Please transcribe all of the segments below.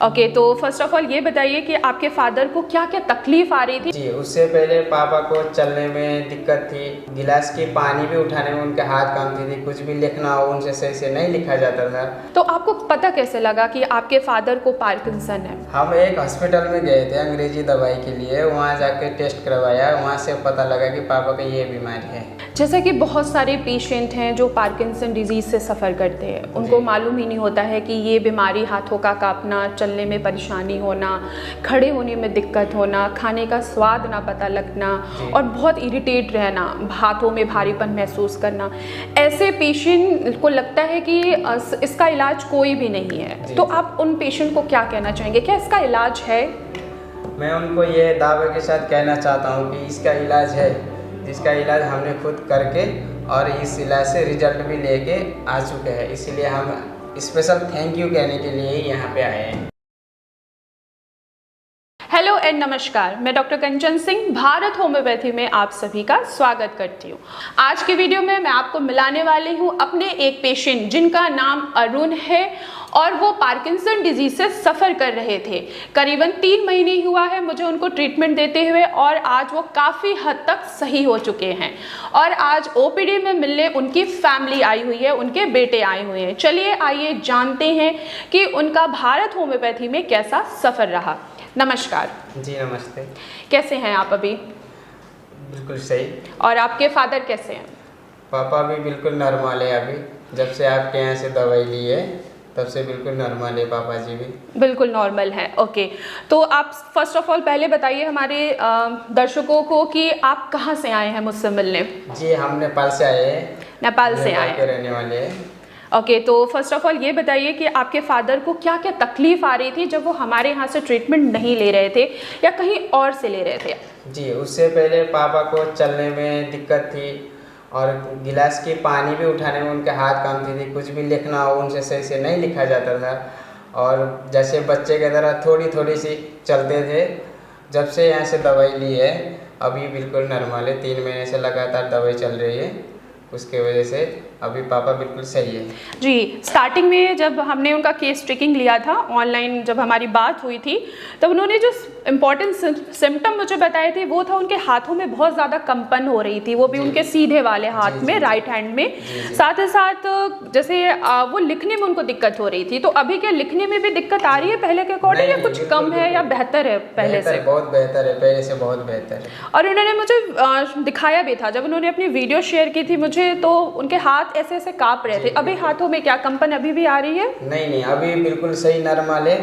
Okay, तो first of all ये बताइए कि आपके फादर को क्या क्या तकलीफ आ रही थी? जी, उससे पहले पापा को चलने में दिक्कत थी, गिलास की पानी भी उठाने में उनके हाथ कांपती थी, कुछ भी लिखना हो उनसे सही से नहीं लिखा जाता था। तो आपको पता कैसे लगा कि आपके फादर को पार्किंसन है? हम एक हॉस्पिटल में गए थे अंग्रेजी दवाई के लिए, वहाँ जाके टेस्ट करवाया, वहाँ से पता लगा कि पापा को ये बीमारी है। जैसे कि बहुत सारे पेशेंट हैं जो पार्किंसन डिजीज़ से सफ़र करते हैं, उनको मालूम ही नहीं होता है कि ये बीमारी हाथों का कांपना, चलने में परेशानी होना, खड़े होने में दिक्कत होना, खाने का स्वाद ना पता लगना और बहुत इरिटेट रहना, हाथों में भारीपन महसूस करना, ऐसे पेशेंट को लगता है कि इसका इलाज कोई भी नहीं है। तो आप उन पेशेंट को क्या कहना चाहेंगे, क्या इसका इलाज है? मैं उनको ये दावे के साथ कहना चाहता हूँ कि इसका इलाज है, जिसका इलाज हमने खुद करके और इस इलाज से रिजल्ट भी लेके आ चुके हैं, इसीलिए हम स्पेशल थैंक यू कहने के लिए ही यहाँ पे आए हैं। हेलो एंड नमस्कार, मैं डॉक्टर कंचन सिंह भारत होम्योपैथी में आप सभी का स्वागत करती हूँ। आज की वीडियो में मैं आपको मिलाने वाली हूँ अपने एक पेशेंट जिनका नाम अरुण है और वो पार्किंसन डिजीज से सफ़र कर रहे थे। करीबन 3 महीने हुआ है मुझे उनको ट्रीटमेंट देते हुए और आज वो काफ़ी हद तक सही हो चुके हैं और आज ओपीडी में मिलने उनकी फैमिली आई हुई है, उनके बेटे आए हुए हैं। चलिए आइए जानते हैं कि उनका भारत होम्योपैथी में कैसा सफ़र रहा। नमस्कार जी नमस्ते। कैसे हैं आप अभी? बिल्कुल सही। और आपके फादर कैसे हैं? पापा भी बिल्कुल नॉर्मल है, अभी जब से आपके यहाँ से दवाई ली है तब से बिल्कुल नॉर्मल है, पापा जी भी बिल्कुल नॉर्मल है। ओके, तो आप फर्स्ट ऑफ ऑल पहले बताइए हमारे दर्शकों को कि आप कहाँ से आए हैं मुझसे मिलने? जी हम नेपाल से आए हैं। नेपाल से आए के रहने वाले हैं। ओके, तो फर्स्ट ऑफ ऑल ये बताइए कि आपके फादर को क्या क्या तकलीफ आ रही थी जब वो हमारे यहाँ से ट्रीटमेंट नहीं ले रहे थे या कहीं और से ले रहे थे? जी, उससे पहले पापा को चलने में दिक्कत थी और गिलास की पानी भी उठाने में उनके हाथ कांपती थी, कुछ भी लिखना हो उनसे सही से नहीं लिखा जाता था और जैसे बच्चे की तरह थोड़ी थोड़ी सी चलते थे। जब से यहाँ से दवाई ली है अभी बिल्कुल नॉर्मल है, 3 महीने से लगातार दवाई चल रही है, उसके वजह से अभी पापा बिल्कुल सही है। जी, स्टार्टिंग में जब हमने उनका केस ट्रेकिंग लिया था ऑनलाइन, जब हमारी बात हुई थी तब उन्होंने जो इम्पॉर्टेंट सिम्टम मुझे बताए थे वो था उनके हाथों में बहुत ज़्यादा कंपन हो रही थी, वो भी उनके सीधे वाले हाथ में, राइट हैंड में। साथ ही साथ जैसे वो लिखने में उनको दिक्कत हो रही थी, तो अभी क्या लिखने में भी दिक्कत आ रही है पहले के अकॉर्डिंग या कुछ कम है या बेहतर है पहले से? बहुत बेहतर है, पहले से बहुत बेहतर है। और उन्होंने मुझे दिखाया भी था, जब उन्होंने अपनी वीडियो शेयर की थी मुझे, तो उनके हाथ ऐसे ऐसे कांप रहे थे। अभी हाथों में क्या कंपन अभी भी आ रही है? नहीं, अभी बिल्कुल सही नॉर्मल है,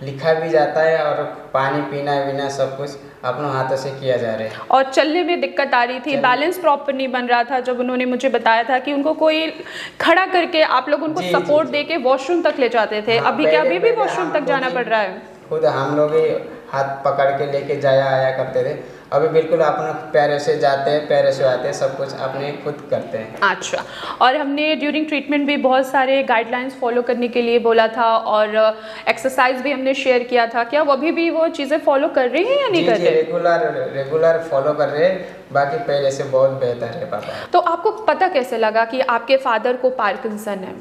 लिखा भी जाता है और पानी पीना बिना सब कुछ अपने हाथों से किया जा रहा है। और चलने में दिक्कत आ रही थी, बैलेंस प्रॉपर नहीं बन रहा था। जब उन्होंने मुझे बताया था कि उनको कोई खड़ा करके आप लोग उनको सपोर्ट दे के वॉशरूम तक ले जाते थे, अभी क्या अभी भी वॉशरूम तक जाना पड़ रहा है? खुद हम लोग ही हाथ पकड़ के लेके जाया आया करते थे, अभी बिल्कुल अपने पैरों से जाते हैं, पैरों से आते हैं, सब कुछ अपने खुद करते हैं। अच्छा, और हमने ड्यूरिंग ट्रीटमेंट भी बहुत सारे गाइडलाइंस फॉलो करने के लिए बोला था और एक्सरसाइज भी हमने शेयर किया था, क्या वो अभी भी वो चीज़ें फॉलो कर रही हैं या नहीं कर रहे? रेगुलर फॉलो कर रहे हैं, बाकी पहले से बहुत बेहतर है पापा। तो आपको पता कैसे लगा कि आपके फादर को पार्किंसन है?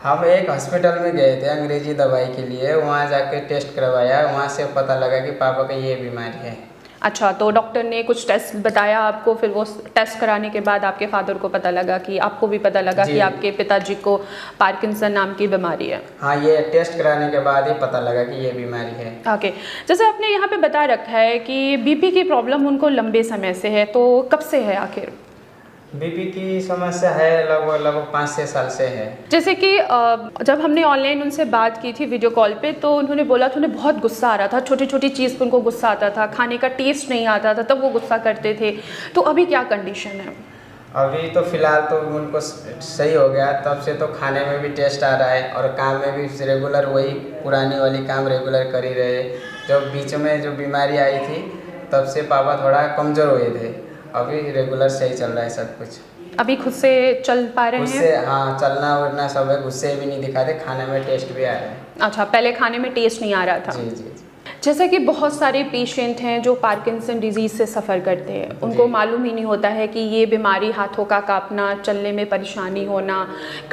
हम एक हॉस्पिटल में गए थे अंग्रेजी दवाई के लिए, वहाँ जाके टेस्ट करवाया, वहाँ से पता लगा कि पापा को ये बीमारी है। अच्छा, तो डॉक्टर ने कुछ टेस्ट बताया आपको, फिर वो टेस्ट कराने के बाद आपके फादर को पता लगा कि आपको भी पता लगा कि आपके पिताजी को पार्किंसन नाम की बीमारी है? हाँ, ये टेस्ट कराने के बाद ही पता लगा कि ये बीमारी है। ओके, जैसे आपने यहाँ पे बता रखा है कि बीपी की प्रॉब्लम उनको लंबे समय से है, तो कब से है आखिर? बीपी की समस्या है लगभग 5-6 साल से है। जैसे कि जब हमने ऑनलाइन उनसे बात की थी वीडियो कॉल पे, तो उन्होंने बोला था उन्हें बहुत गुस्सा आ रहा था, छोटी छोटी चीज़ पर उनको गुस्सा आता था, खाने का टेस्ट नहीं आता था तब वो गुस्सा करते थे। तो अभी क्या कंडीशन है? अभी तो फिलहाल तो उनको सही हो गया, तब से तो खाने में भी टेस्ट आ रहा है और काम में भी रेगुलर वही पुरानी वाली काम रेगुलर कर ही रहे। जब बीच में जो बीमारी आई थी तब से पापा थोड़ा कमज़ोर हुए थे, अभी रेगुलर सही चल रहा है सब कुछ। अभी खुद से चल पा रहे हैं? खुद से, हाँ, चलना उड़ना सब है, गुस्से भी नहीं दिखाते, खाने में टेस्ट भी आ रहा है। अच्छा, पहले खाने में टेस्ट नहीं आ रहा था। जी। जैसे कि बहुत सारे पेशेंट हैं जो पार्किंसन डिजीज़ से सफ़र करते हैं, उनको मालूम ही नहीं होता है कि ये बीमारी हाथों का कांपना, चलने में परेशानी होना,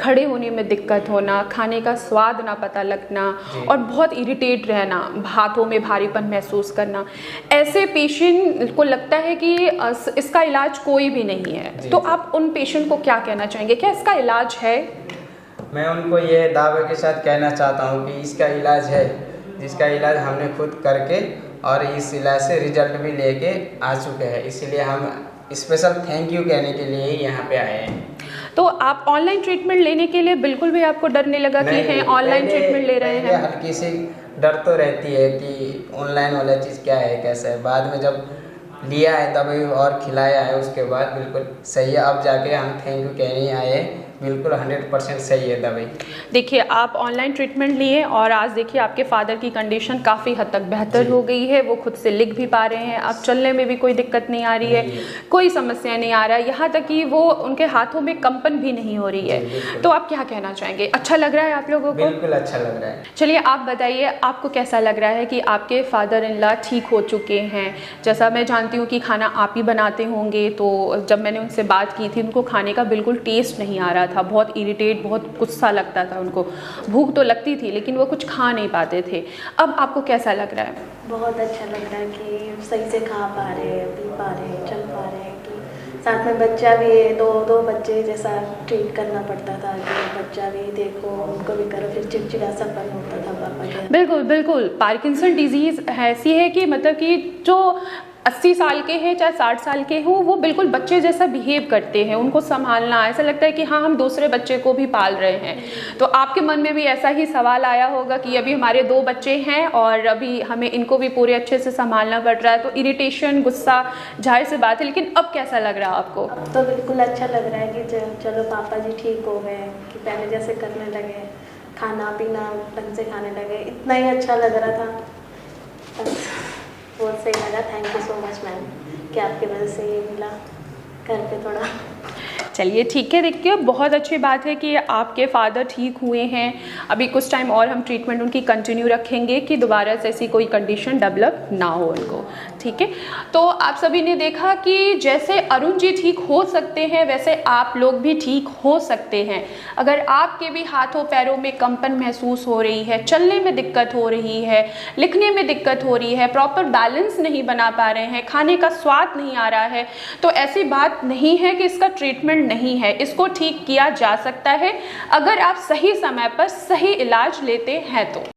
खड़े होने में दिक्कत होना, खाने का स्वाद ना पता लगना और बहुत इरिटेट रहना, हाथों में भारीपन महसूस करना, ऐसे पेशेंट को लगता है कि इसका इलाज कोई भी नहीं है। तो आप उन पेशेंट को क्या कहना चाहेंगे, क्या इसका इलाज है? मैं उनको ये दावे के साथ कहना चाहता हूँ कि इसका इलाज है, जिसका इलाज हमने खुद करके और इस इलाज से रिजल्ट भी लेके आ चुके हैं। इसीलिए हम स्पेशल थैंक यू कहने के लिए ही यहाँ पे आए हैं। तो आप ऑनलाइन ट्रीटमेंट लेने के लिए बिल्कुल भी आपको डर नहीं लगा कि हैं ऑनलाइन ट्रीटमेंट ले रहे हैं? हल्की सी डर तो रहती है कि ऑनलाइन वाला चीज़ क्या है, कैसा है। बाद में जब लिया है दवाई और खिलाया है उसके बाद बिल्कुल सही है। अब जाके हम थैंक यू कहने आए, बिल्कुल 100% सही है दवाई। देखिए, आप ऑनलाइन ट्रीटमेंट लिए और आज देखिए आपके फादर की कंडीशन काफ़ी हद तक बेहतर हो गई है, वो खुद से लिख भी पा रहे हैं, अब चलने में भी कोई दिक्कत नहीं आ रही है, कोई समस्या नहीं आ रहा है, यहाँ तक कि वो उनके हाथों में कंपन भी नहीं हो रही है। तो आप क्या कहना चाहेंगे, अच्छा लग रहा है आप लोगों को? बिल्कुल अच्छा लग रहा है। चलिए आप बताइए, आपको कैसा लग रहा है कि आपके फादर इन लॉ ठीक हो चुके हैं? जैसा मैं जानती हूँ कि खाना आप ही बनाते होंगे, तो जब मैंने उनसे बात की थी उनको खाने का बिल्कुल टेस्ट नहीं आ रहा था, बहुत इरिटेट, बहुत गुस्सा लगता था उनको, भूख तो लगती थी लेकिन वो कुछ खा नहीं पाते थे। अब आपको कैसा लग रहा है? बहुत अच्छा लग रहा है कि सही से खा पा रहे हैं, पी पा रहे हैं, चल पा रहे हैं, कि साथ में बच्चा भी है, दो बच्चे जैसा ट्रीट करना पड़ता था कि बच्चा भी देखो, उनको भी करो, फिर चिड़चिड़ासापन होता था पापा के। बिल्कुल बिल्कुल, पार्किंसन डिजीज़ ऐसी है कि मतलब कि जो 80 साल के हैं चाहे 60 साल के हों, वो बिल्कुल बच्चे जैसा बिहेव करते हैं, उनको संभालना ऐसा लगता है कि हाँ हम दूसरे बच्चे को भी पाल रहे हैं। तो आपके मन में भी ऐसा ही सवाल आया होगा कि अभी हमारे 2 बच्चे हैं और अभी हमें इनको भी पूरे अच्छे से संभालना पड़ रहा है, तो इरिटेशन, गुस्सा जाहिर सी बात है। लेकिन अब कैसा लग रहा है आपको? अब तो बिल्कुल अच्छा लग रहा है कि चलो पापा जी ठीक हो गए, कि पहले जैसे करने लगे, खाना पीना ढंग से खाने लगे, इतना ही अच्छा लग रहा था। बहुत सही लगा। Thank you so much ma'am कि आपकी वजह से ये मिला घर पे थोड़ा। चलिए ठीक है, देखिए बहुत अच्छी बात है कि आपके फादर ठीक हुए हैं। अभी कुछ टाइम और हम ट्रीटमेंट उनकी कंटिन्यू रखेंगे कि दोबारा से ऐसी कोई कंडीशन डेवलप ना हो उनको, ठीक है। तो आप सभी ने देखा कि जैसे अरुण जी ठीक हो सकते हैं वैसे आप लोग भी ठीक हो सकते हैं। अगर आपके भी हाथों पैरों में कंपन महसूस हो रही है, चलने में दिक्कत हो रही है, लिखने में दिक्कत हो रही है, प्रॉपर बैलेंस नहीं बना पा रहे हैं, खाने का स्वाद नहीं आ रहा है, तो ऐसी बात नहीं है कि इसका ट्रीटमेंट नहीं है, इसको ठीक किया जा सकता है अगर आप सही समय पर सही इलाज लेते हैं तो।